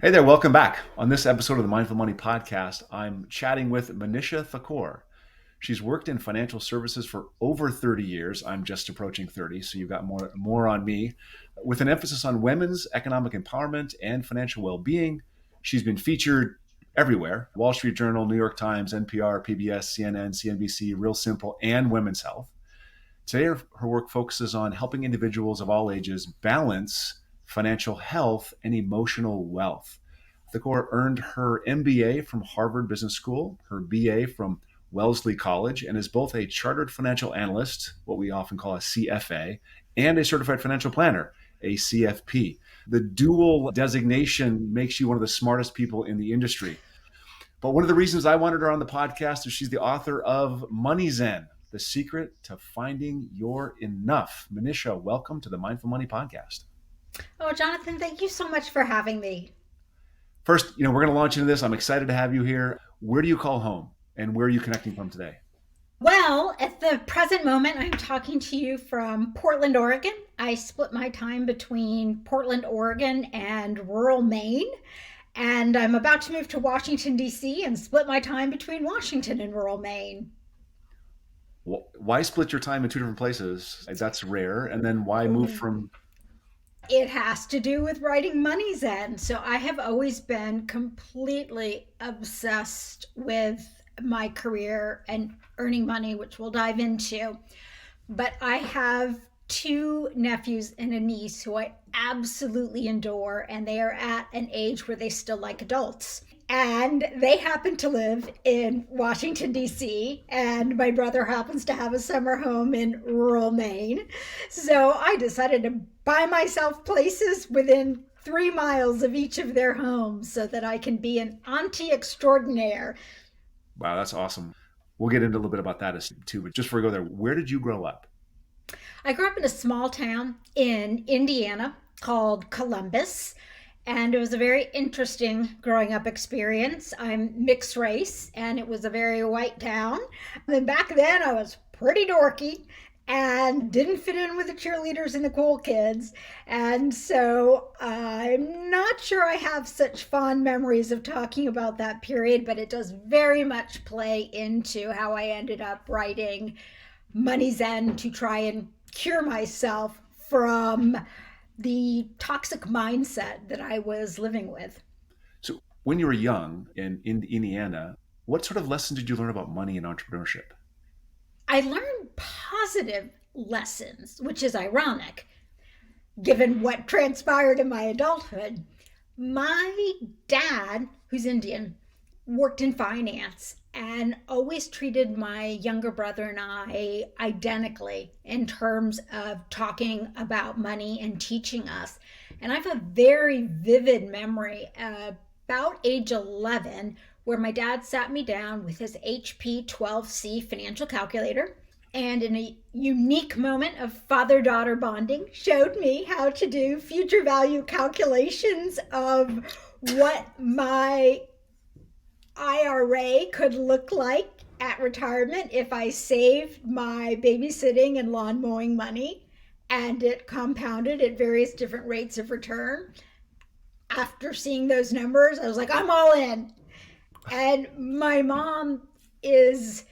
Hey there, welcome back. On this episode of the Mindful Money Podcast, I'm chatting with Manisha Thakor. She's worked in financial services for over 30 years. I'm just approaching 30, so you've got more on me. With an emphasis on women's economic empowerment and financial well-being, she's been featured everywhere: Wall Street Journal, New York Times, NPR, PBS, CNN, CNBC, Real Simple, and Women's Health. Today, her work focuses on helping individuals of all ages balance financial health and emotional wealth. Thakor earned her MBA from Harvard Business School, her BA from Wellesley College, and is both a chartered financial analyst, what we often call a CFA, and a certified financial planner, a CFP. The dual designation makes you one of the smartest people in the industry. But one of the reasons I wanted her on the podcast is she's the author of Money Zen, The Secret to Finding Your Enough. Manisha, welcome to the Mindful Money Podcast. Oh, Jonathan, thank you so much for having me. First, we're going to launch into this. I'm excited to have you here. Where do you call home, and where are you connecting from today? Well, at the present moment, I'm talking to you from Portland, Oregon. I split my time between Portland, Oregon, and rural Maine. And I'm about to move to Washington, D.C., and split my time between Washington and rural Maine. Why split your time in two different places? That's rare. And then why move from? It has to do with writing Money Zen. So I have always been completely obsessed with my career and earning money, which we'll dive into. But I have two nephews and a niece who I absolutely adore, and they are at an age where they still like adults. And they happen to live in Washington, D.C., and my brother happens to have a summer home in rural Maine. So I decided to buy myself places within 3 miles of each of their homes so that I can be an auntie extraordinaire. Wow, that's awesome. We'll get into a little bit about that too. But just before we go there, where did you grow up? I grew up in a small town in Indiana called Columbus, and it was a very interesting growing up experience. I'm mixed race, and it was a very white town. And back then, I was pretty dorky and didn't fit in with the cheerleaders and the cool kids. And so I'm not sure I have such fond memories of talking about that period, but it does very much play into how I ended up writing Money Zen to try and cure myself from the toxic mindset that I was living with. So, when you were young in Indiana, what sort of lessons did you learn about money and entrepreneurship? I learned positive lessons, which is ironic given what transpired in my adulthood. My dad, who's Indian, worked in finance and always treated my younger brother and I identically in terms of talking about money and teaching us. And I have a very vivid memory about age 11 where my dad sat me down with his HP 12C financial calculator and in a unique moment of father-daughter bonding showed me how to do future value calculations of what my IRA could look like at retirement if I saved my babysitting and lawn mowing money and it compounded at various different rates of return. After seeing those numbers, I was like, I'm all in. And my mom is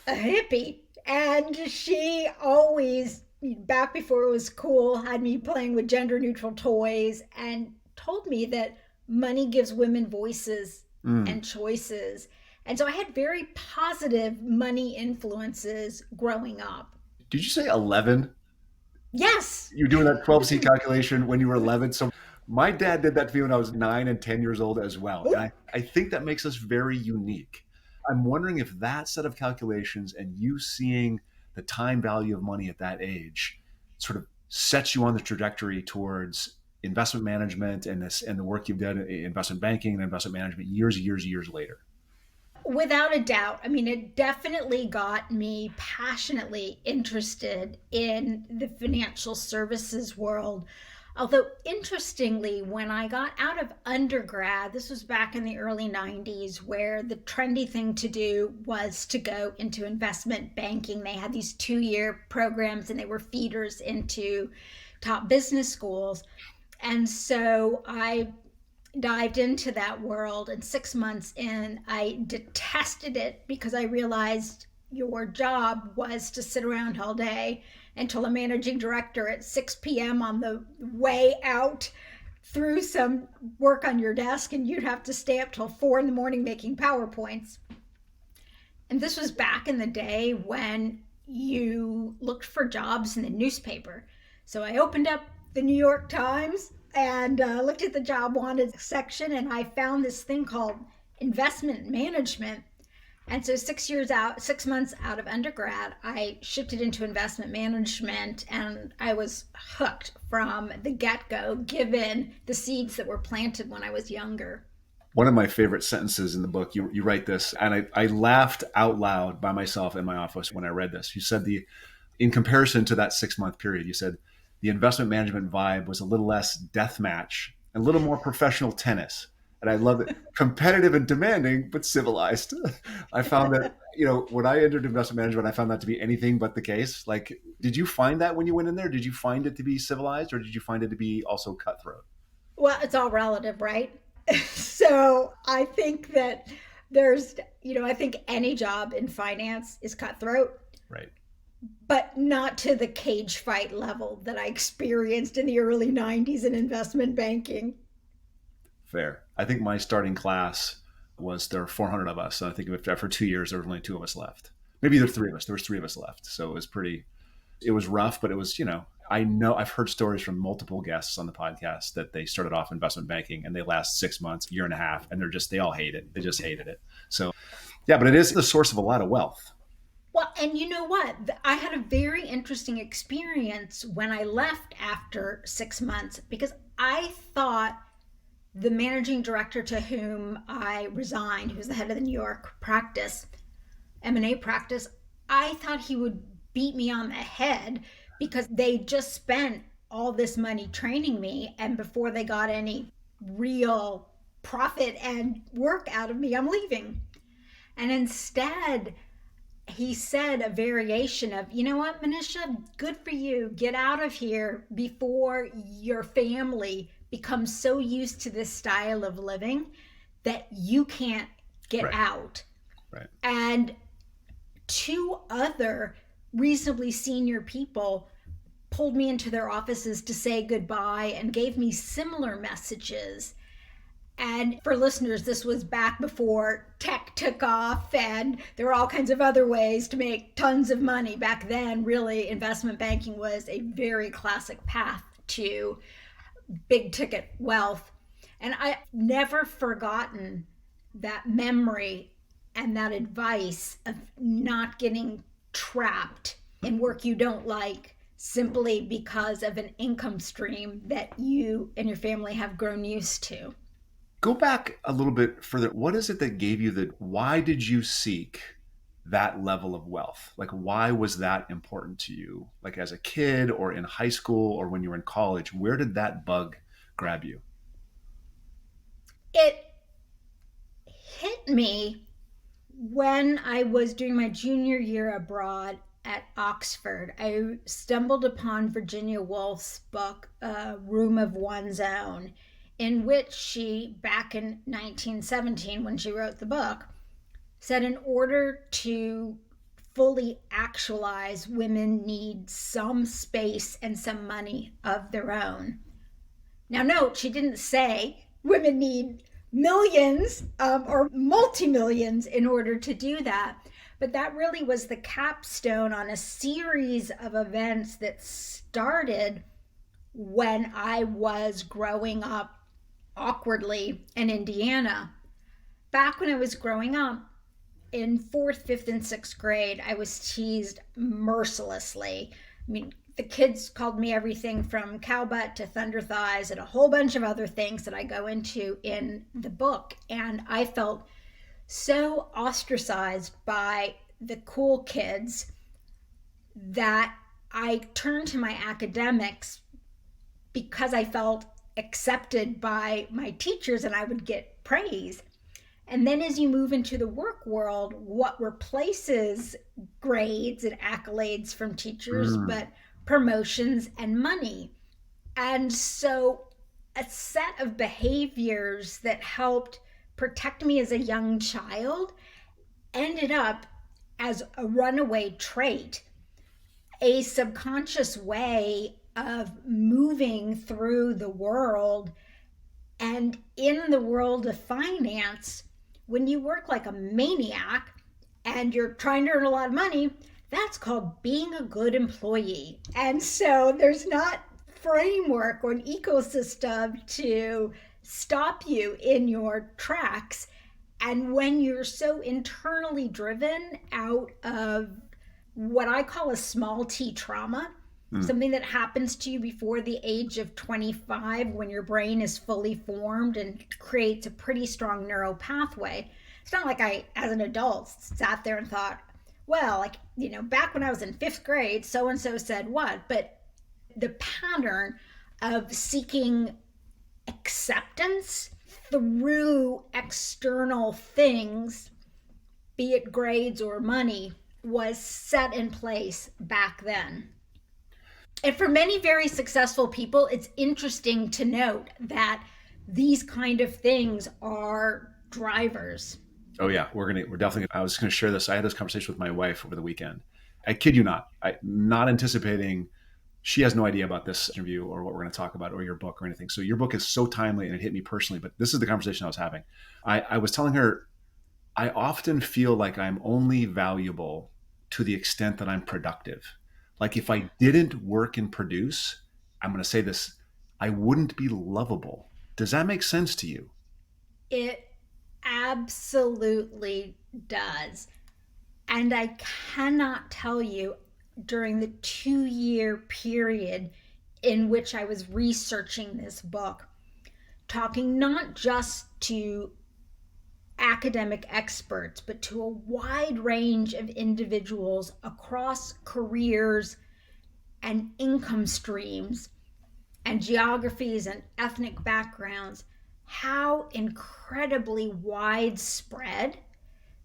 a hippie, and she always, back before it was cool, had me playing with gender neutral toys and told me that money gives women voices Mm. and choices. And so I had very positive money influences growing up. Did you say 11? Yes. You were doing that 12C calculation when you were 11. So my dad did that to me when I was 9 and 10 years old as well. And I think that makes us very unique. I'm wondering if that set of calculations and you seeing the time value of money at that age sort of sets you on the trajectory towards investment management and this and the work you've done in investment banking and investment management years later. Without a doubt. I mean, it definitely got me passionately interested in the financial services world. Although, interestingly, when I got out of undergrad, this was back in the early 90s, where the trendy thing to do was to go into investment banking. They had these 2-year programs and they were feeders into top business schools. And so I dived into that world, and 6 months in, I detested it because I realized your job was to sit around all day until a managing director at 6 p.m. on the way out threw some work on your desk, and you'd have to stay up till 4 in the morning making PowerPoints. And this was back in the day when you looked for jobs in the newspaper. So I opened up the New York Times and looked at the job wanted section, and I found this thing called investment management. And so 6 months out of undergrad, I shifted into investment management, and I was hooked from the get-go, given the seeds that were planted when I was younger. One of my favorite sentences in the book, you write this, and I laughed out loud by myself in my office when I read this. You said in comparison to that 6-month period, you said the investment management vibe was a little less deathmatch and a little more professional tennis. And I love it. Competitive and demanding, but civilized. I found that, when I entered investment management, I found that to be anything but the case. Like, did you find that when you went in there? Did you find it to be civilized, or did you find it to be also cutthroat? Well, it's all relative, right? So I think that I think any job in finance is cutthroat. Right. But not to the cage fight level that I experienced in the early 90s in investment banking. Fair. I think my starting class there were 400 of us. So I think after 2 years, there were only 2 of us left. Maybe there were 3 of us. There was 3 of us left. So it was rough, but it was, I know I've heard stories from multiple guests on the podcast that they started off investment banking and they last 6 months, year and a half, and they all hate it. They just hated it. So yeah, but it is the source of a lot of wealth. Well, and you know what? I had a very interesting experience when I left after 6 months, because I thought the managing director to whom I resigned, who was the head of the New York practice, M&A practice, I thought he would beat me on the head because they just spent all this money training me, and before they got any real profit and work out of me, I'm leaving. And instead, he said a variation of, you know what, Manisha, good for you. Get out of here before your family becomes so used to this style of living that you can't get out. Right. And 2 other reasonably senior people pulled me into their offices to say goodbye and gave me similar messages. And for listeners, this was back before tech took off, and there were all kinds of other ways to make tons of money. Back then, really, investment banking was a very classic path to big ticket wealth. And I've never forgotten that memory and that advice of not getting trapped in work you don't like simply because of an income stream that you and your family have grown used to. Go back a little bit further. What is it that gave you why did you seek that level of wealth? Like, why was that important to you? Like as a kid or in high school or when you were in college, where did that bug grab you? It hit me when I was doing my junior year abroad at Oxford. I stumbled upon Virginia Woolf's book, A Room of One's Own, in which she, back in 1917, when she wrote the book, said in order to fully actualize, women need some space and some money of their own. Now, note, she didn't say women need millions or multi-millions in order to do that. But that really was the capstone on a series of events that started when I was growing up awkwardly in Indiana. Back when I was growing up, in 4th, 5th, and 6th grade, I was teased mercilessly. I mean, the kids called me everything from cow butt to thunder thighs and a whole bunch of other things that I go into in the book. And I felt so ostracized by the cool kids that I turned to my academics because I felt accepted by my teachers and I would get praise. And then as you move into the work world, what replaces grades and accolades from teachers, but promotions and money. And so a set of behaviors that helped protect me as a young child ended up as a runaway trait, a subconscious way of moving through the world. And in the world of finance, when you work like a maniac and you're trying to earn a lot of money, that's called being a good employee. And so there's not framework or an ecosystem to stop you in your tracks. And when you're so internally driven out of what I call a small t trauma, something that happens to you before the age of 25 when your brain is fully formed and creates a pretty strong neural pathway. It's not like I, as an adult, sat there and thought, well, like, back when I was in fifth grade, so and so said what. But the pattern of seeking acceptance through external things, be it grades or money, was set in place back then. And for many very successful people, it's interesting to note that these kind of things are drivers. Oh yeah, we're definitely. I was going to share this. I had this conversation with my wife over the weekend. I kid you not. Not anticipating. She has no idea about this interview or what we're going to talk about or your book or anything. So your book is so timely and it hit me personally. But this is the conversation I was having. I was telling her, I often feel like I'm only valuable to the extent that I'm productive. Like if I didn't work and produce, I'm going to say this, I wouldn't be lovable. Does that make sense to you? It absolutely does. And I cannot tell you, during the 2-year period in which I was researching this book, talking not just to academic experts, but to a wide range of individuals across careers and income streams and geographies and ethnic backgrounds, how incredibly widespread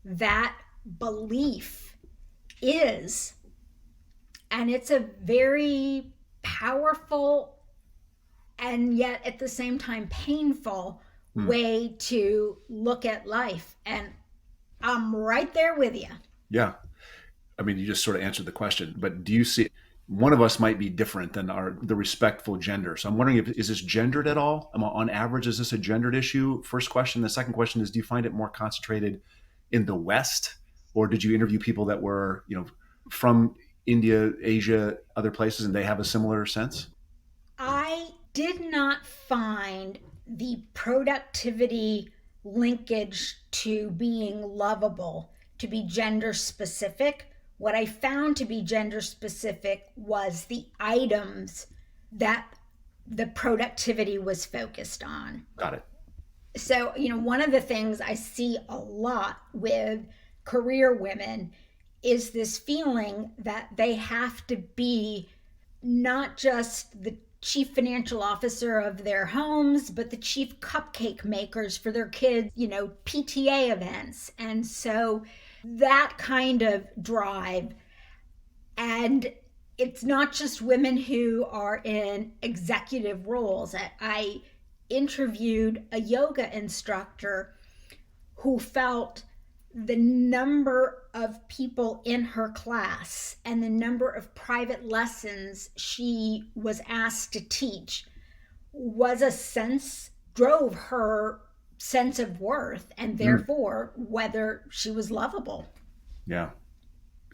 that belief is. And it's a very powerful and yet at the same time painful way to look at life. And I'm right there with you. Yeah. I mean, you just sort of answered the question, but do you see one of us might be different than the respectful gender? So I'm wondering, is this gendered at all? On average, is this a gendered issue? First question. The second question is, do you find it more concentrated in the West, or did you interview people that were, from India, Asia, other places, and they have a similar sense? I did not find the productivity linkage to being lovable to be gender specific. What I found to be gender specific was the items that the productivity was focused on. Got it. So, one of the things I see a lot with career women is this feeling that they have to be not just the chief financial officer of their homes, but the chief cupcake makers for their kids, PTA events. And so that kind of drive. And it's not just women who are in executive roles. I interviewed a yoga instructor who felt the number of people in her class and the number of private lessons she was asked to teach drove her sense of worth and therefore whether she was lovable. Yeah.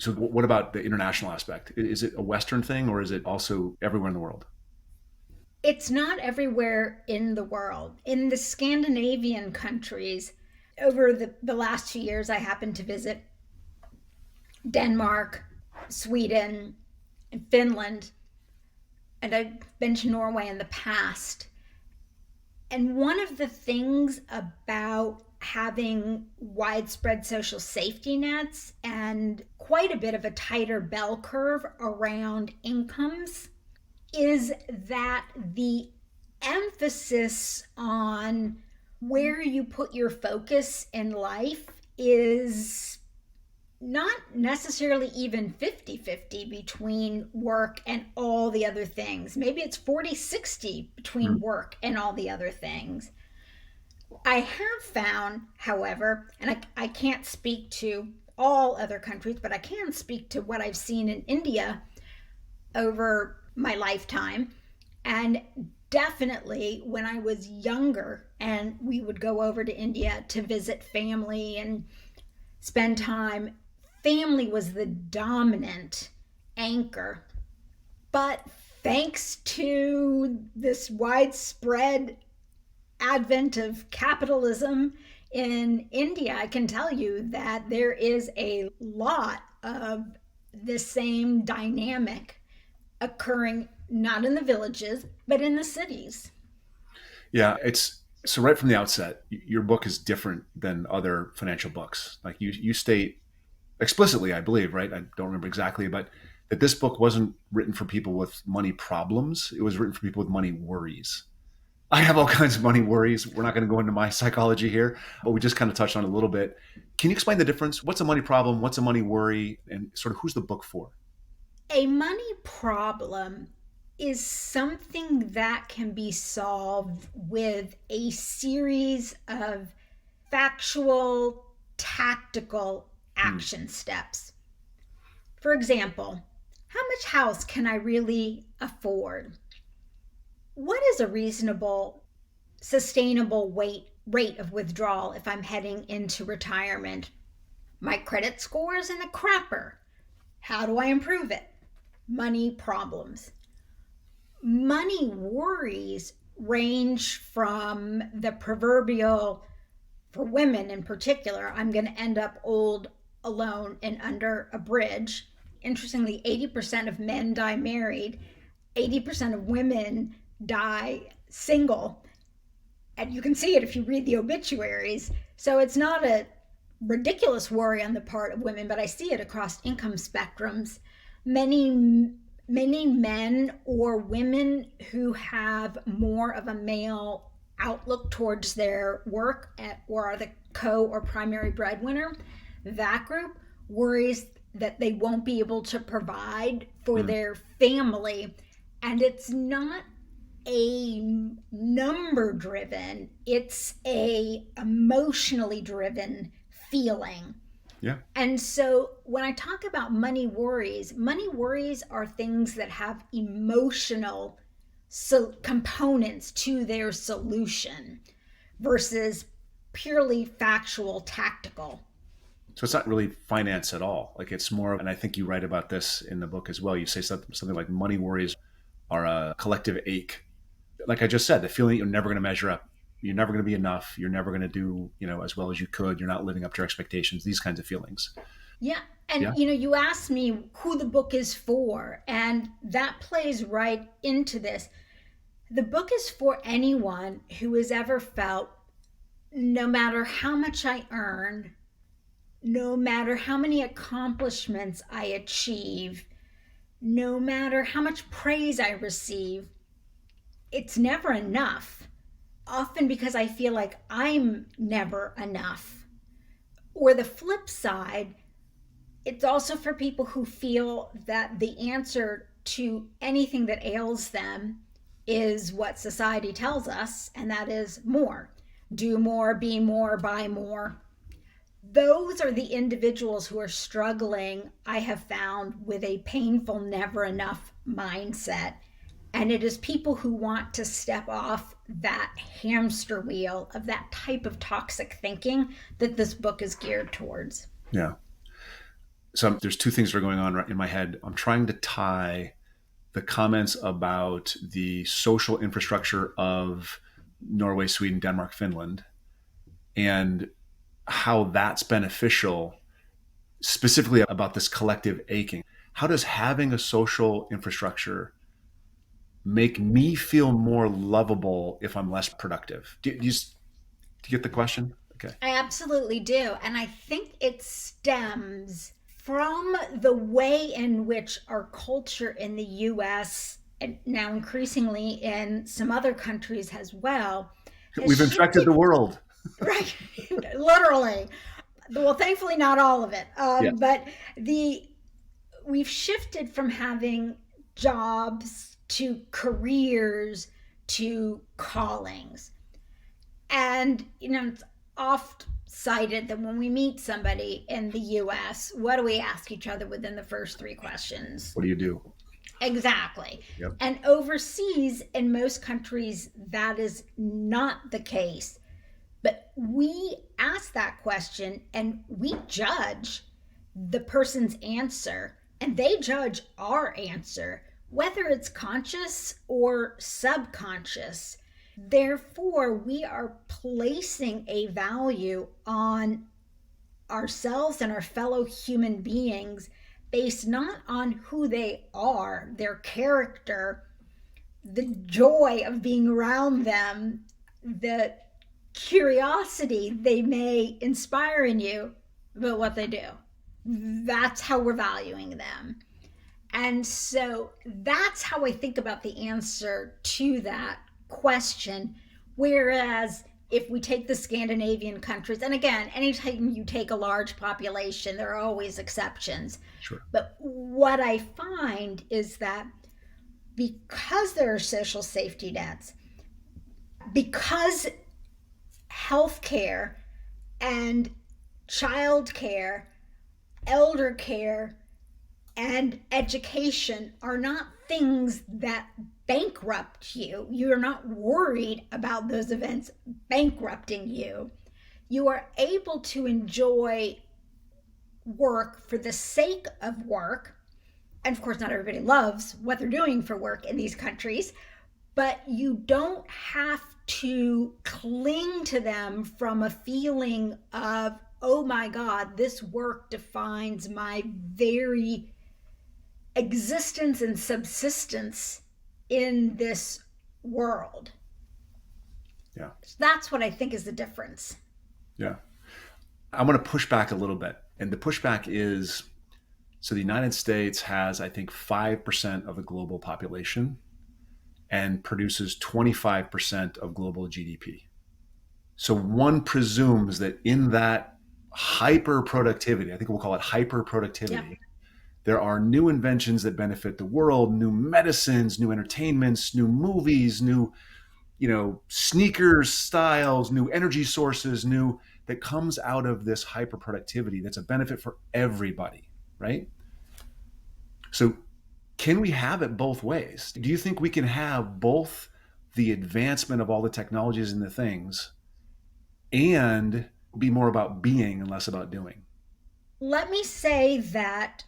So what about the international aspect? Is it a Western thing or is it also everywhere in the world? It's not everywhere in the world. In the Scandinavian countries, over the last 2 years, I happened to visit Denmark, Sweden, and Finland, and I've been to Norway in the past. And one of the things about having widespread social safety nets and quite a bit of a tighter bell curve around incomes is that the emphasis on where you put your focus in life is not necessarily even 50-50 between work and all the other things. Maybe it's 40-60 between work and all the other things. I have found, however, and I can't speak to all other countries, but I can speak to what I've seen in India over my lifetime. And definitely when I was younger and we would go over to India to visit family and spend time, family was the dominant anchor. But thanks to this widespread advent of capitalism in India, I can tell you that there is a lot of the same dynamic occurring not in the villages, but in the cities. Yeah, so right from the outset, your book is different than other financial books. Like you state explicitly, I believe, right? I don't remember exactly, but that this book wasn't written for people with money problems. It was written for people with money worries. I have all kinds of money worries. We're not going to go into my psychology here, but we just kind of touched on it a little bit. Can you explain the difference? What's a money problem? What's a money worry? And sort of who's the book for? A money problem is something that can be solved with a series of factual, tactical action steps. For example, how much house can I really afford? What is a reasonable, sustainable rate of withdrawal if I'm heading into retirement? My credit score is in the crapper. How do I improve it? Money problems. Money worries range from the proverbial, for women in particular, I'm going to end up old, alone, and under a bridge. Interestingly, 80% of men die married, 80% of women die single. And you can see it if you read the obituaries. So it's not a ridiculous worry on the part of women, but I see it across income spectrums. Many men or women who have more of a male outlook towards their work or are the co or primary breadwinner, that group worries that they won't be able to provide for their family. And it's not a number driven, it's a emotionally driven feeling. Yeah. And so when I talk about money worries are things that have emotional components to their solution versus purely factual, tactical. So it's not really finance at all. Like it's more, and I think you write about this in the book as well. You say something like money worries are a collective ache. Like I just said, the feeling you're never going to measure up. You're never going to be enough. You're never going to do, as well as you could. You're not living up to your expectations. These kinds of feelings. Yeah. And, you asked me who the book is for, and that plays right into this. The book is for anyone who has ever felt no matter how much I earn, no matter how many accomplishments I achieve, no matter how much praise I receive, it's never enough. Often because I feel like I'm never enough. Or the flip side, it's also for people who feel that the answer to anything that ails them is what society tells us, and that is more. Do more, be more, buy more. Those are the individuals who are struggling, I have found, with a painful never enough mindset. And it is people who want to step off that hamster wheel of that type of toxic thinking that this book is geared towards. Yeah. So there's two things that are going on right in my head. I'm trying to tie the comments about the social infrastructure of Norway, Sweden, Denmark, Finland, and how that's beneficial, specifically about this collective aching. How does having a social infrastructure make me feel more lovable if I'm less productive? Do you get the question? Okay. I absolutely do. And I think it stems from the way in which our culture in the US, and now increasingly in some other countries as well, We've infected the world. Right, literally, Well, thankfully, not all of it. Yes. But we've shifted from having jobs to careers to callings. And, it's oft cited that when we meet somebody in the US, what do we ask each other within the first three questions? What do you do? Exactly. Yep. And overseas, in most countries, that is not the case. But we ask that question and we judge the person's answer, and they judge our answer, whether it's conscious or subconscious. Therefore, we are placing a value on ourselves and our fellow human beings based not on who they are, their character, the joy of being around them, the curiosity they may inspire in you, but what they do. That's how we're valuing them. And so that's how I think about the answer to that question. Whereas if we take the Scandinavian countries, and again, anytime you take a large population, there are always exceptions. Sure. But what I find is that because there are social safety nets, because healthcare and childcare, elder care, and education are not things that bankrupt you. You're not worried about those events bankrupting you. You are able to enjoy work for the sake of work. And of course, not everybody loves what they're doing for work in these countries, but you don't have to cling to them from a feeling of, oh my God, this work defines my very existence and subsistence in this world. Yeah. That's what I think is the difference. Yeah. I'm going to push back a little bit. And the pushback is, so the United States has, I think, 5% of the global population and produces 25% of global GDP. So one presumes that in that hyper productivity, I think we'll call it hyper productivity, yeah, there are new inventions that benefit the world, new medicines, new entertainments, new movies, new, sneakers styles, new energy sources, new that comes out of this hyper productivity that's a benefit for everybody, right? So can we have it both ways? Do you think we can have both the advancement of all the technologies and the things and be more about being and less about doing? Let me say that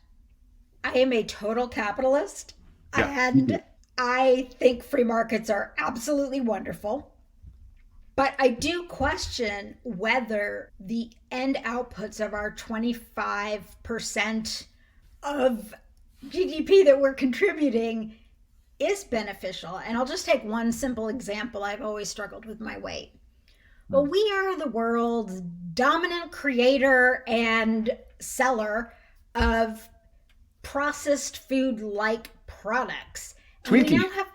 I am a total capitalist, yeah, and I think free markets are absolutely wonderful. But I do question whether the end outputs of our 25% of GDP that we're contributing is beneficial. And I'll just take one simple example. I've always struggled with my weight. Well, we are the world's dominant creator and seller of processed food-like products. Twinkie. We now have,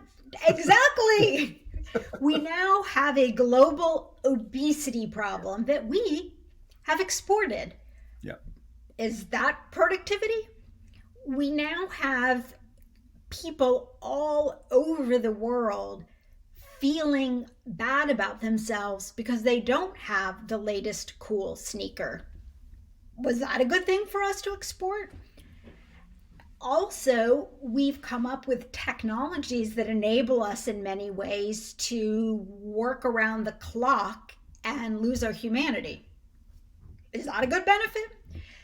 exactly. We now have a global obesity problem that we have exported. Yeah. Is that productivity? We now have people all over the world feeling bad about themselves because they don't have the latest cool sneaker. Was that a good thing for us to export? Also, we've come up with technologies that enable us in many ways to work around the clock and lose our humanity. Is that a good benefit?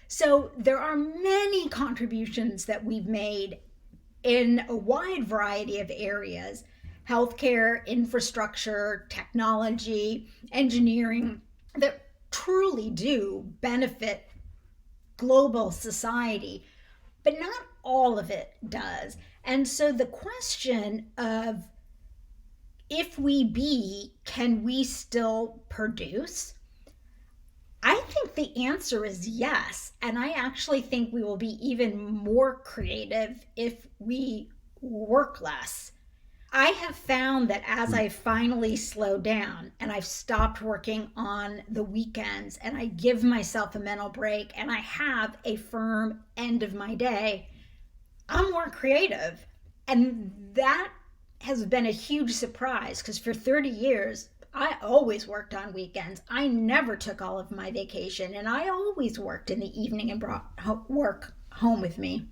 So there are many contributions that we've made in a wide variety of areas: healthcare, infrastructure, technology, engineering, that truly do benefit global society, but not all of it does. And so the question of if we be, can we still produce? I think the answer is yes. And I actually think we will be even more creative if we work less. I have found that as I finally slow down and I've stopped working on the weekends and I give myself a mental break and I have a firm end of my day, I'm more creative. And that has been a huge surprise because for 30 years, I always worked on weekends. I never took all of my vacation and I always worked in the evening and brought work home with me.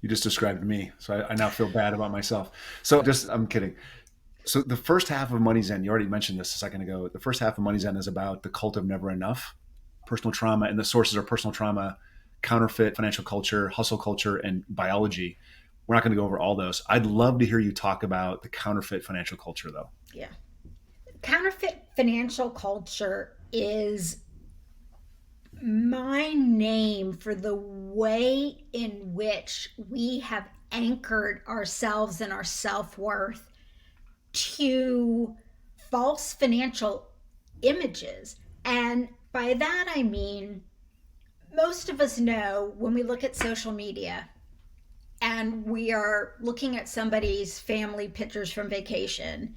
You just described me, so I now feel bad about myself. So just, I'm kidding. So the first half of Money Zen, you already mentioned this a second ago. The first half of Money Zen is about the cult of never enough, personal trauma, and the sources are personal trauma, counterfeit financial culture, hustle culture, and biology. We're not going to go over all those. I'd love to hear you talk about the counterfeit financial culture, though. Yeah. Counterfeit financial culture is my name for the way in which we have anchored ourselves and our self-worth to false financial images. And by that I mean, most of us know when we look at social media and we are looking at somebody's family pictures from vacation,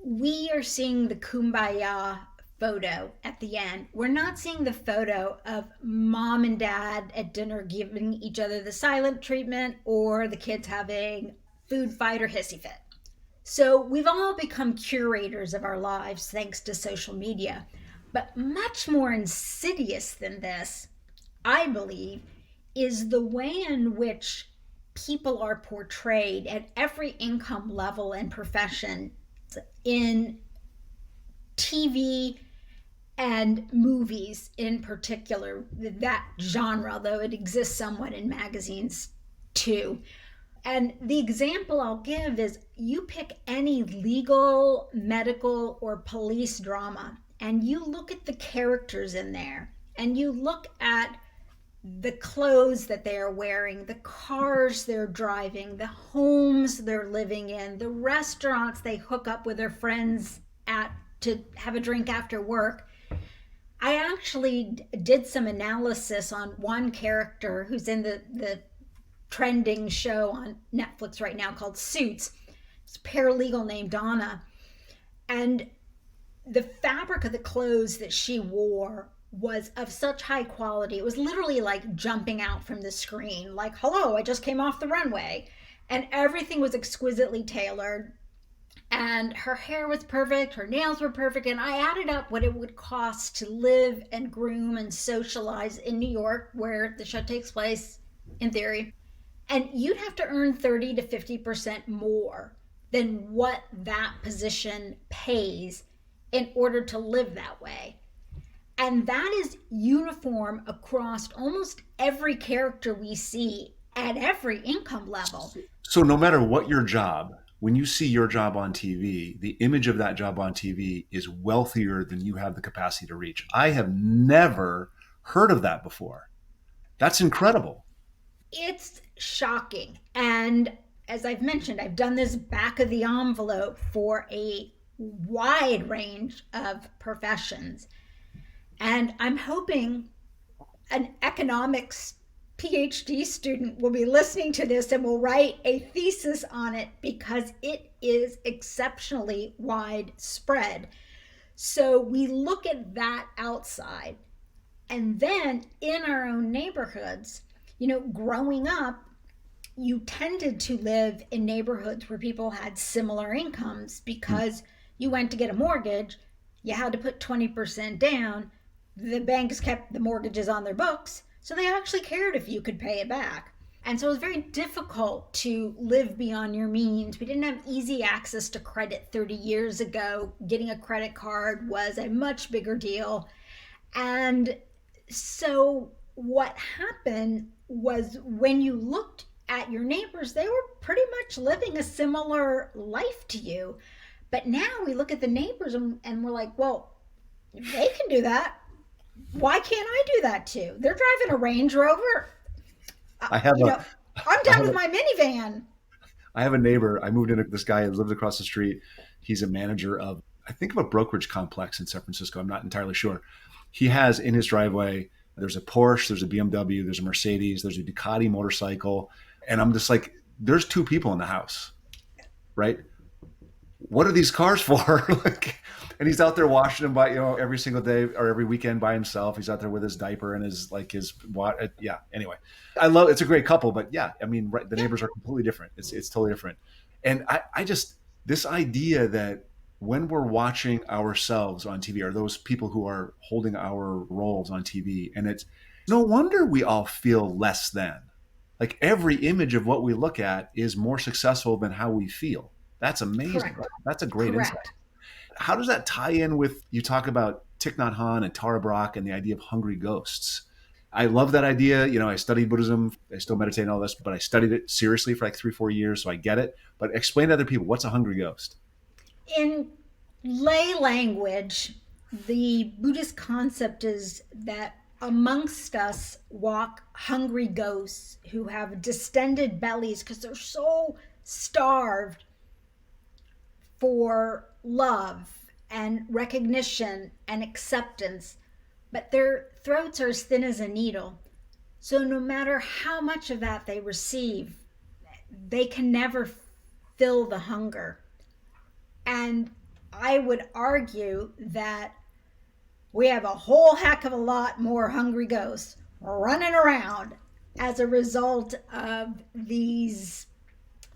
we are seeing the kumbaya photo at the end. We're not seeing the photo of mom and dad at dinner giving each other the silent treatment or the kids having food fight or hissy fit. So we've all become curators of our lives thanks to social media. But much more insidious than this, I believe, is the way in which people are portrayed at every income level and profession in TV and movies in particular, that genre, though it exists somewhat in magazines too. And the example I'll give is you pick any legal, medical, or police drama, and you look at the characters in there, and you look at the clothes that they are wearing, the cars they're driving, the homes they're living in, the restaurants they hook up with their friends at to have a drink after work. I actually did some analysis on one character who's in the trending show on Netflix right now called Suits. It's a paralegal named Donna. And the fabric of the clothes that she wore was of such high quality. It was literally like jumping out from the screen, like, hello, I just came off the runway. And everything was exquisitely tailored. And her hair was perfect, her nails were perfect. And I added up what it would cost to live and groom and socialize in New York, where the show takes place, in theory. And you'd have to earn 30 to 50% more than what that position pays in order to live that way. And that is uniform across almost every character we see at every income level. So no matter what your job, when you see your job on TV, the image of that job on TV is wealthier than you have the capacity to reach. I have never heard of that before. That's incredible. It's shocking. And as I've mentioned, I've done this back of the envelope for a wide range of professions. And I'm hoping an economics PhD student will be listening to this and will write a thesis on it because it is exceptionally widespread. So we look at that outside. And then in our own neighborhoods, growing up, you tended to live in neighborhoods where people had similar incomes because you went to get a mortgage, you had to put 20% down. The banks kept the mortgages on their books, so they actually cared if you could pay it back. And so it was very difficult to live beyond your means. We didn't have easy access to credit 30 years ago. Getting a credit card was a much bigger deal. And so what happened was when you looked at your neighbors, they were pretty much living a similar life to you. But now we look at the neighbors and we're like, well, they can do that. Why can't I do that too? They're driving a Range Rover. I have I'm done with my minivan. I have a neighbor. I moved into this guy who lives across the street. He's a manager of, I think, of a brokerage complex in San Francisco. I'm not entirely sure. He has in his driveway, there's a Porsche, there's a BMW, there's a Mercedes, there's a Ducati motorcycle. And I'm just like, there's two people in the house, right? what are these cars for? Like, and he's out there washing them by, every single day or every weekend by himself. He's out there with his diaper and his what? Yeah. Anyway, it's a great couple, but yeah, I mean, right, the Yeah. neighbors are completely different. It's totally different. And I just, this idea that when we're watching ourselves on TV, or those people who are holding our roles on TV, and it's no wonder we all feel less than. Like every image of what we look at is more successful than how we feel. That's amazing. Correct. That's a great insight. Correct. How does that tie in with, you talk about Thich Nhat Hanh and Tara Brach and the idea of hungry ghosts? I love that idea. I studied Buddhism. I still meditate and all this, but I studied it seriously for like 3-4 years, so I get it. But explain to other people, what's a hungry ghost? In lay language, the Buddhist concept is that amongst us walk hungry ghosts who have distended bellies because they're so starved for love and recognition and acceptance, but their throats are as thin as a needle. So no matter how much of that they receive, they can never fill the hunger. And I would argue that we have a whole heck of a lot more hungry ghosts running around as a result of these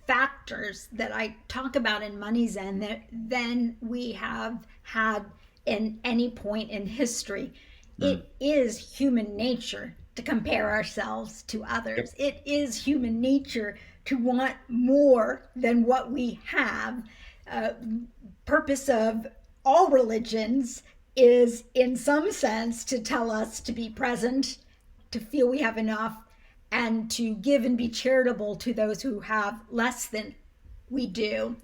factors that I talk about in Money Zen than we have had in any point in history. It is human nature to compare ourselves to others. Yep. It is human nature to want more than what we have. Purpose of all religions is, in some sense, to tell us to be present, to feel we have enough, and to give and be charitable to those who have less than we do.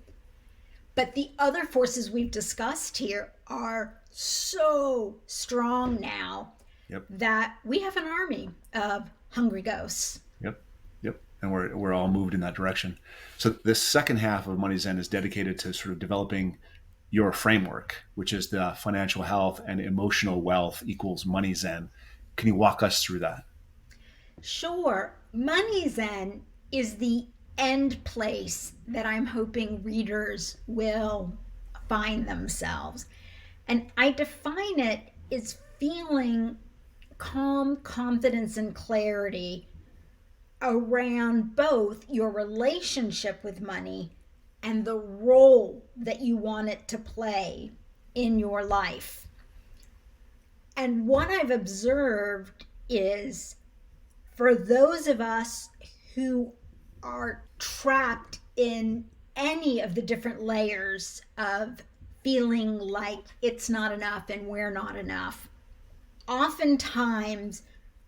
But the other forces we've discussed here are so strong now. Yep. That we have an army of hungry ghosts. Yep. And we're all moved in that direction. So this second half of Money Zen is dedicated to sort of developing your framework, which is the financial health and emotional wealth equals Money Zen. Can you walk us through that? Sure. Money Zen is the end place that I'm hoping readers will find themselves. And I define it as feeling calm, confidence, and clarity around both your relationship with money and the role that you want it to play in your life. And what I've observed is, for those of us who are trapped in any of the different layers of feeling like it's not enough and we're not enough, oftentimes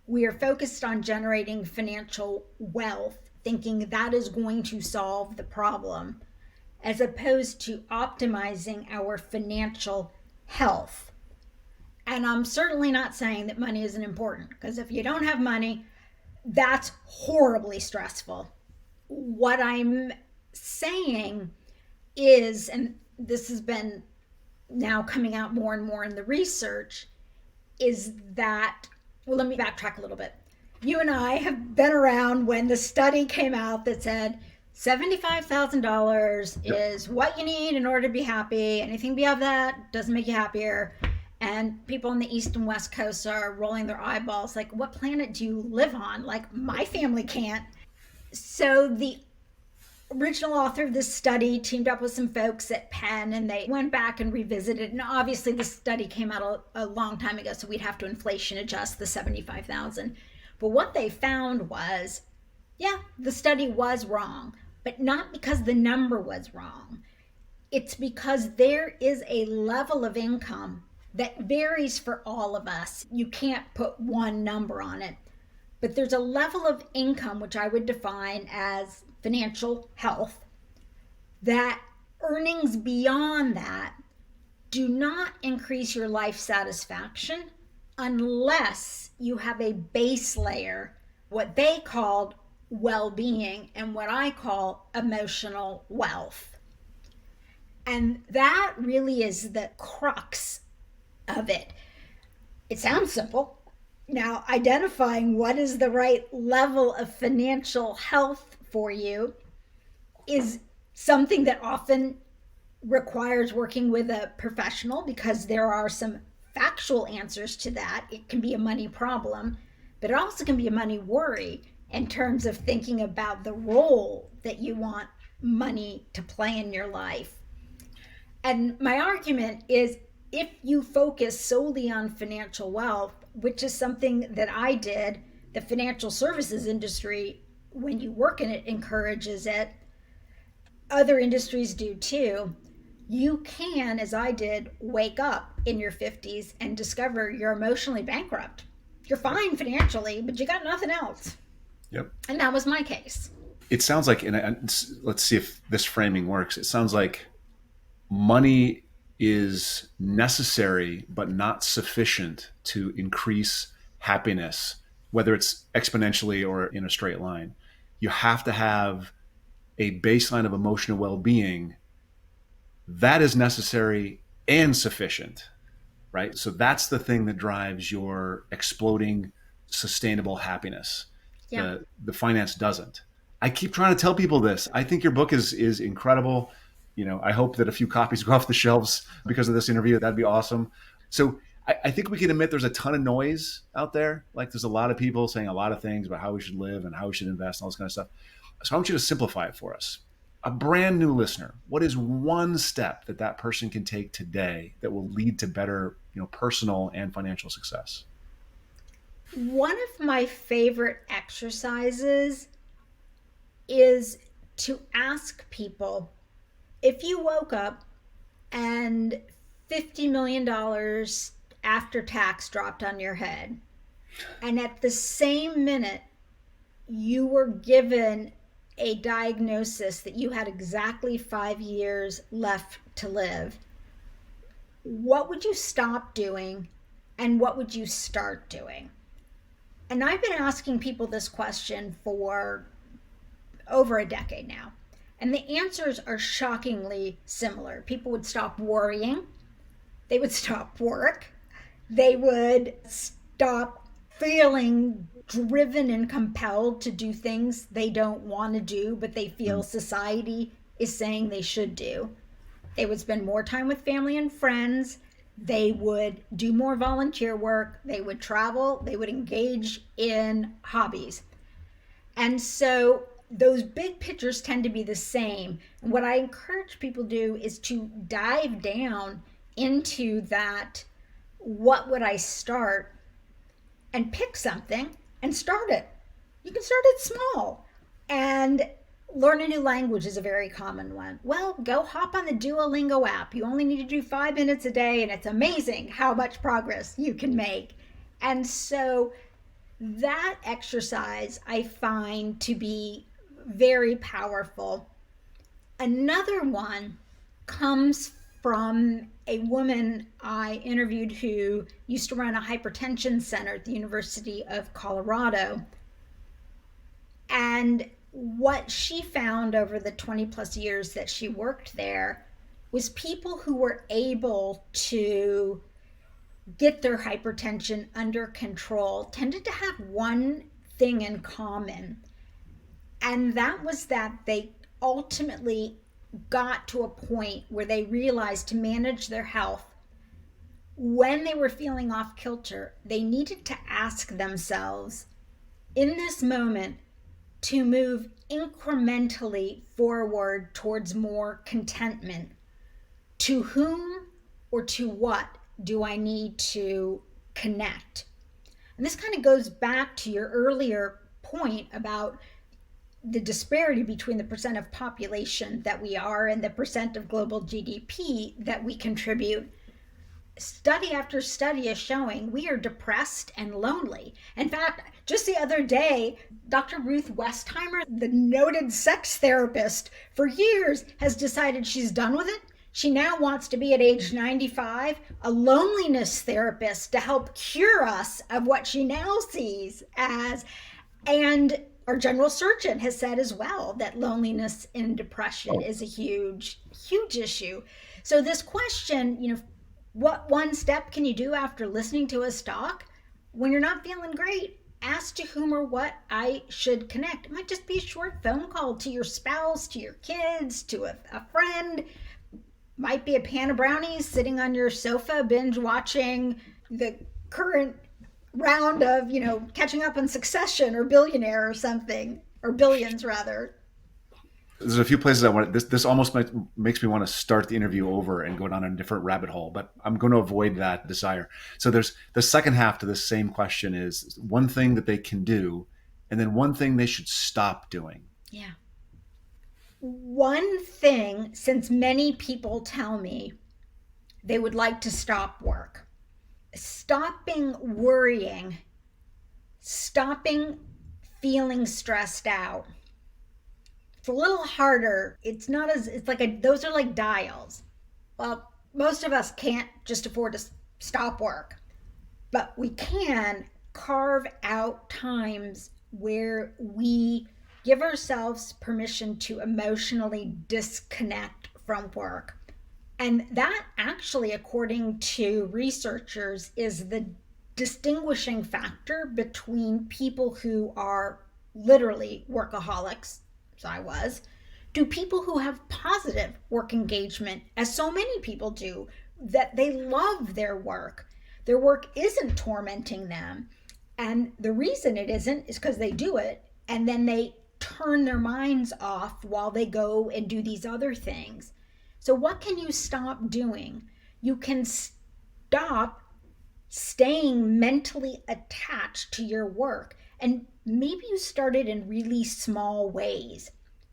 we are focused on generating financial wealth, thinking that is going to solve the problem, as opposed to optimizing our financial health. And I'm certainly not saying that money isn't important, because if you don't have money, that's horribly stressful. What I'm saying is, and this has been now coming out more and more in the research, is that, well, let me backtrack a little bit. You and I have been around when the study came out that said $75,000 is what you need in order to be happy. Anything beyond that doesn't make you happier. And people on the East and West Coast are rolling their eyeballs like, what planet do you live on? Like, my family can't. So the original author of this study teamed up with some folks at Penn, and they went back and revisited. And obviously this study came out a long time ago, so we'd have to inflation adjust the 75,000. But what they found was, yeah, the study was wrong, but not because the number was wrong. It's because there is a level of income that varies for all of us. You can't put one number on it, but there's a level of income, which I would define as financial health, that earnings beyond that do not increase your life satisfaction unless you have a base layer, what they called well-being and what I call emotional wealth. And that really is the crux of it. It sounds simple. Now, identifying what is the right level of financial health for you is something that often requires working with a professional because there are some factual answers to that. It can be a money problem, but it also can be a money worry in terms of thinking about the role that you want money to play in your life. And my argument is, if you focus solely on financial wealth, which is something that I did, the financial services industry, when you work in it, encourages it. Other industries do too. You can, as I did, wake up in your 50s and discover you're emotionally bankrupt. You're fine financially, but you got nothing else. Yep. And that was my case. It sounds like, and let's see if this framing works. It sounds like money is necessary but not sufficient to increase happiness, whether it's exponentially or in a straight line. You have to have a baseline of emotional well-being that is necessary and sufficient, right? So that's the thing that drives your exploding sustainable happiness. Yeah. The finance doesn't. I keep trying to tell people this. I think your book is incredible. I hope that a few copies go off the shelves because of this interview. That'd be awesome. So I think we can admit there's a ton of noise out there. Like, there's a lot of people saying a lot of things about how we should live and how we should invest and all this kind of stuff. So I want you to simplify it for us. A brand new listener, what is one step that person can take today that will lead to better, personal and financial success? One of my favorite exercises is to ask people, if you woke up and $50 million after tax dropped on your head, and at the same minute you were given a diagnosis that you had exactly 5 years left to live, what would you stop doing and what would you start doing? And I've been asking people this question for over a decade now. And the answers are shockingly similar. People would stop worrying. They would stop work. They would stop feeling driven and compelled to do things they don't want to do, but they feel society is saying they should do. They would spend more time with family and friends. They would do more volunteer work. They would travel. They would engage in hobbies. And so those big pictures tend to be the same. And what I encourage people to do is to dive down into that, what would I start, and pick something and start it. You can start it small. And learn a new language is a very common one. Well, go hop on the Duolingo app. You only need to do 5 minutes a day, and it's amazing how much progress you can make. And so that exercise I find to be very powerful. Another one comes from a woman I interviewed who used to run a hypertension center at the University of Colorado. And what she found over the 20 plus years that she worked there was people who were able to get their hypertension under control tended to have one thing in common. And that was that they ultimately got to a point where they realized to manage their health, when they were feeling off kilter, they needed to ask themselves, in this moment, to move incrementally forward towards more contentment. To whom or to what do I need to connect? And this kind of goes back to your earlier point about the disparity between the percent of population that we are and the percent of global GDP that we contribute. Study after study is showing we are depressed and lonely. In fact, just the other day, Dr. Ruth Westheimer, the noted sex therapist for years, has decided she's done with it. She now wants to be at age 95, a loneliness therapist to help cure us of what she now sees as, and our general surgeon has said as well that loneliness and depression is a huge, huge issue. So this question, what one step can you do after listening to us talk? When you're not feeling great, ask to whom or what I should connect. It might just be a short phone call to your spouse, to your kids, to a friend. might be a pan of brownies sitting on your sofa, binge watching the current round of, catching up on Succession or Billionaire or something, or Billions rather. There's a few places I want. This almost makes me want to start the interview over and go down a different rabbit hole, but I'm going to avoid that desire. So there's the second half to this same question is one thing that they can do, and then one thing they should stop doing. Yeah. One thing, since many people tell me they would like to stop work, stopping worrying, stopping feeling stressed out. It's a little harder. It's like those are like dials. Well, most of us can't just afford to stop work, but we can carve out times where we give ourselves permission to emotionally disconnect from work. And that actually, according to researchers, is the distinguishing factor between people who are literally workaholics, as I was, to people who have positive work engagement, as so many people do, that they love their work. Their work isn't tormenting them. And the reason it isn't is because they do it and then they turn their minds off while they go and do these other things. So what can you stop doing? You can stop staying mentally attached to your work. And maybe you started in really small ways.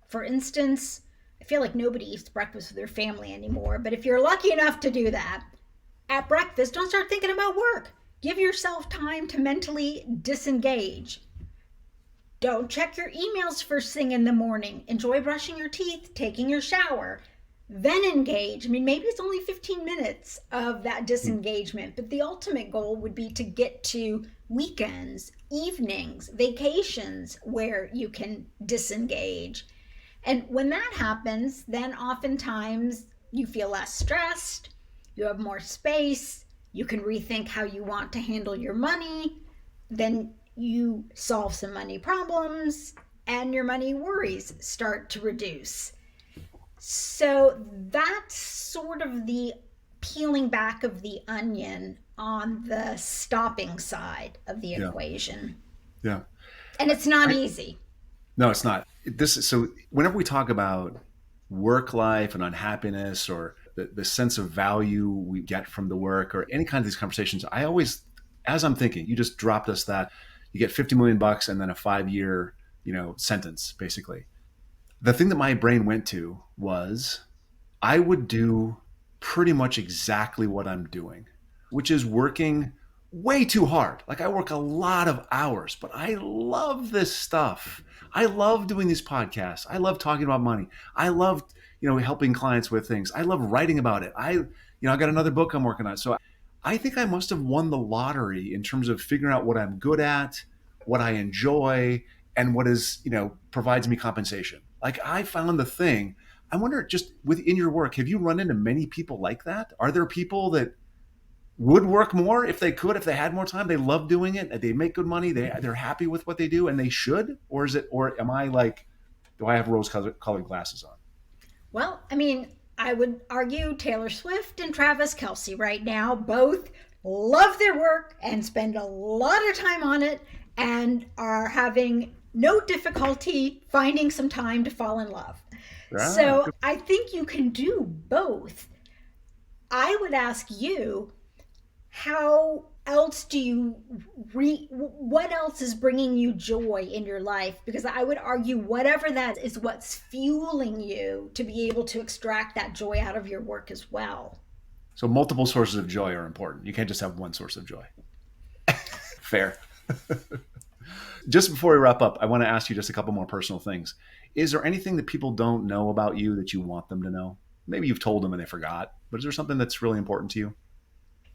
For instance, I feel like nobody eats breakfast with their family anymore, but if you're lucky enough to do that, at breakfast, don't start thinking about work. Give yourself time to mentally disengage. Don't check your emails first thing in the morning. Enjoy brushing your teeth, taking your shower. Then engage. I mean, maybe it's only 15 minutes of that disengagement, but the ultimate goal would be to get to weekends, evenings, vacations where you can disengage. And when that happens, then oftentimes you feel less stressed, you have more space, you can rethink how you want to handle your money, then you solve some money problems, and your money worries start to reduce. So that's sort of the peeling back of the onion on the stopping side of the equation. Yeah. And it's not easy. No, it's not. So whenever we talk about work life and unhappiness or the sense of value we get from the work or any kind of these conversations, I always, as I'm thinking, you just dropped us that you get 50 million bucks and then a 5-year, sentence, basically. The thing that my brain went to was I would do pretty much exactly what I'm doing, which is working way too hard. Like I work a lot of hours, but I love this stuff. I love doing these podcasts. I love talking about money. I love, helping clients with things. I love writing about it. I got another book I'm working on. So I think I must have won the lottery in terms of figuring out what I'm good at, what I enjoy, and what is, provides me compensation. Like I found the thing. I wonder, just within your work, have you run into many people like that? Are there people that would work more if they could, if they had more time? They love doing it. They make good money. They're happy with what they do, and they should. Or am I like, do I have rose-colored glasses on? Well, I mean, I would argue Taylor Swift and Travis Kelce right now both love their work and spend a lot of time on it and are having no difficulty finding some time to fall in love. So I think you can do both. I would ask you, how else do you what else is bringing you joy in your life? Because I would argue whatever that is what's fueling you to be able to extract that joy out of your work as well. So multiple sources of joy are important. You can't just have one source of joy. Fair. Just before we wrap up, I want to ask you just a couple more personal things. Is there anything that people don't know about you that you want them to know? Maybe you've told them and they forgot, but is there something that's really important to you?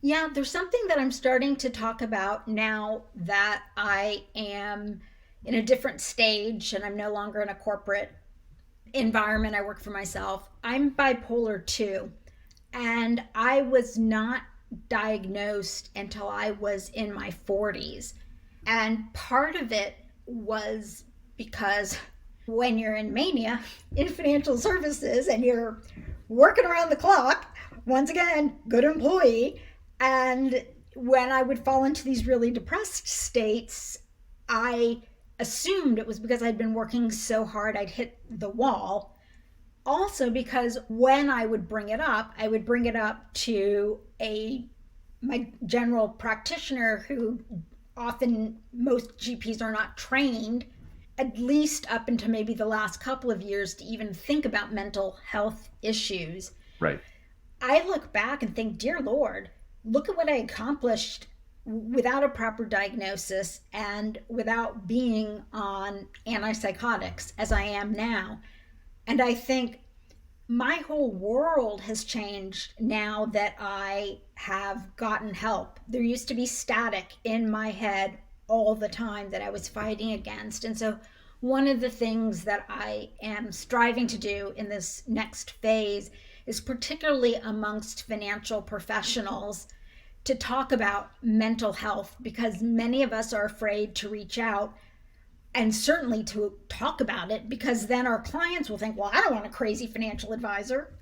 Yeah, there's something that I'm starting to talk about now that I am in a different stage and I'm no longer in a corporate environment. I work for myself. I'm bipolar 2, and I was not diagnosed until I was in my 40s. And part of it was because when you're in mania in financial services and you're working around the clock. Once again, good employee. And when I would fall into these really depressed states, I assumed it was because I'd been working so hard I'd hit the wall. Also because when I would bring it up, I would bring it up to a my general practitioner who often most GPs are not trained at least up into maybe the last couple of years to even think about mental health issues. Right. I look back and think, dear Lord, look at what I accomplished without a proper diagnosis and without being on antipsychotics as I am now. And I think my whole world has changed now that I have gotten help. There used to be static in my head all the time that I was fighting against. And so, one of the things that I am striving to do in this next phase is particularly amongst financial professionals to talk about mental health because many of us are afraid to reach out and certainly to talk about it because then our clients will think, well, I don't want a crazy financial advisor.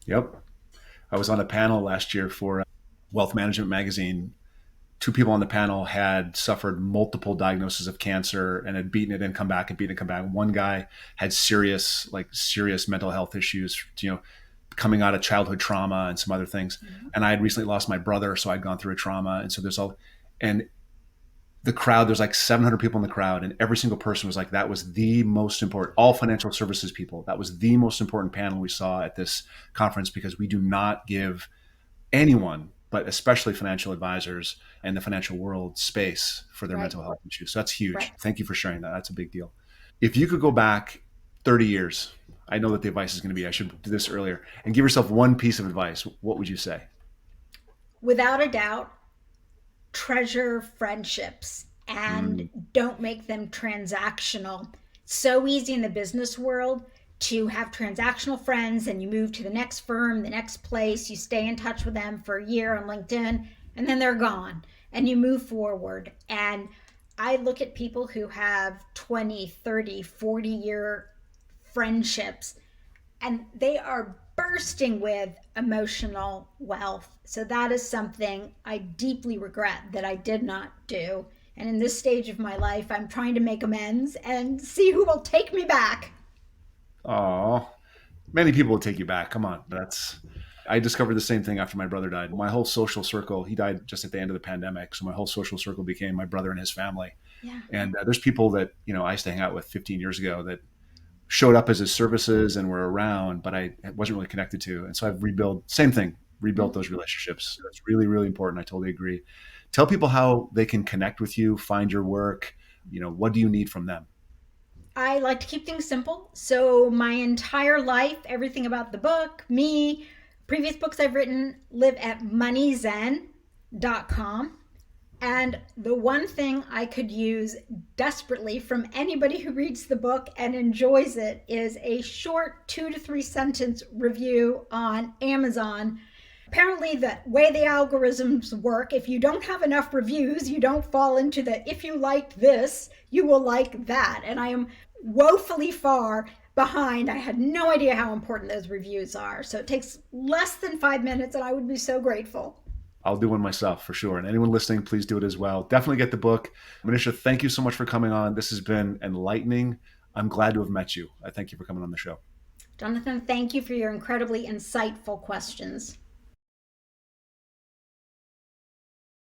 Yep. I was on a panel last year for Wealth Management Magazine. Two people on the panel had suffered multiple diagnoses of cancer and had beaten it and come back and beaten it and come back. One guy had serious mental health issues, coming out of childhood trauma and some other things. Mm-hmm. And I had recently lost my brother, so I'd gone through a trauma. And so and the crowd, there's like 700 people in the crowd, and every single person was like, that was the most important, all financial services people, that was the most important panel we saw at this conference because we do not give anyone, but especially financial advisors and the financial world, space for their mental health issues. So that's huge. Right. Thank you for sharing that. That's a big deal. If you could go back 30 years, I know that the advice is going to be, I should do this earlier, and give yourself one piece of advice, what would you say? Without a doubt, treasure friendships and don't make them transactional. So easy in the business world to have transactional friends and you move to the next firm, the next place, you stay in touch with them for a year on LinkedIn, and then they're gone and you move forward. And I look at people who have 20, 30, 40-year friendships and they are bursting with emotional wealth. So that is something I deeply regret that I did not do. And in this stage of my life, I'm trying to make amends and see who will take me back. Oh, many people will take you back. Come on. I discovered the same thing after my brother died. My whole social circle, he died just at the end of the pandemic. So my whole social circle became my brother and his family. Yeah. And there's people that, I used to hang out with 15 years ago that showed up as his services and were around, but I wasn't really connected to. And so I've rebuilt those relationships. So that's really, really important. I totally agree. Tell people how they can connect with you, find your work. What do you need from them? I like to keep things simple. So my entire life, everything about the book, me, previous books I've written, live at moneyzen.com. And the one thing I could use desperately from anybody who reads the book and enjoys it is a short 2 to 3 sentence review on Amazon. Apparently, the way the algorithms work, if you don't have enough reviews, you don't fall into the, if you like this, you will like that. And I am woefully far behind. I had no idea how important those reviews are. So it takes less than 5 minutes, and I would be so grateful. I'll do one myself for sure. And anyone listening, please do it as well. Definitely get the book. Manisha, thank you so much for coming on. This has been enlightening. I'm glad to have met you. I thank you for coming on the show. Jonathan, thank you for your incredibly insightful questions.